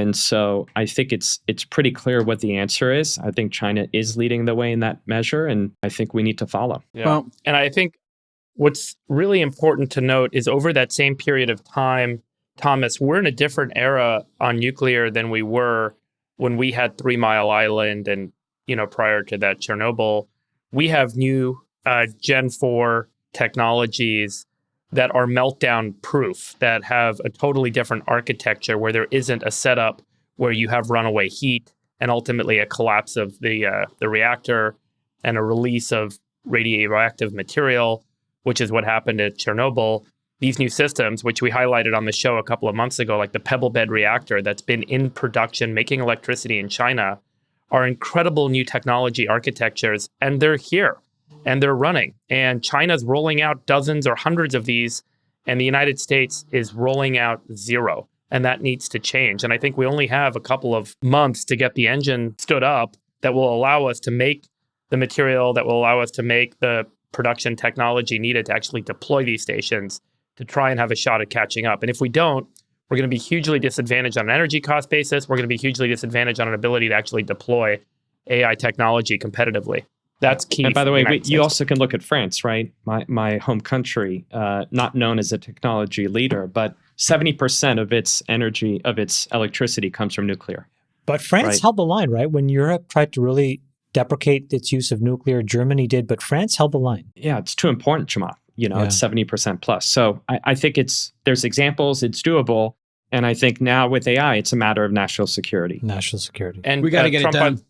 And so I think it's pretty clear what the answer is. I think China is leading the way in that measure, and I think we need to follow. Yeah. Well, and I think what's really important to note is over that same period of time, Thomas, we're in a different era on nuclear than we were when we had 3 Mile Island and, prior to that, Chernobyl. We have new Gen 4 technologies that are meltdown proof, that have a totally different architecture where there isn't a setup where you have runaway heat and ultimately a collapse of the reactor and a release of radioactive material, which is what happened at Chernobyl. These new systems, which we highlighted on the show a couple of months ago, like the pebble bed reactor that's been in production making electricity in China, are incredible new technology architectures, and they're here. And they're running. And China's rolling out dozens or hundreds of these, and the United States is rolling out 0. And that needs to change. And I think we only have a couple of months to get the engine stood up that will allow us to make the material, that will allow us to make the production technology needed to actually deploy these stations to try and have a shot at catching up. And if we don't, we're going to be hugely disadvantaged on an energy cost basis. We're going to be hugely disadvantaged on an ability to actually deploy AI technology competitively. That's key. And by the way, you also can look at France, right? My home country, not known as a technology leader, but 70% of its energy, of its electricity comes from nuclear. But France held the line, right? When Europe tried to really deprecate its use of nuclear, Germany did, but France held the line. Yeah, it's too important, Chamath. It's 70% plus. So I think there's examples, it's doable. And I think now with AI, it's a matter of national security. National security. And we got to get Trump it done.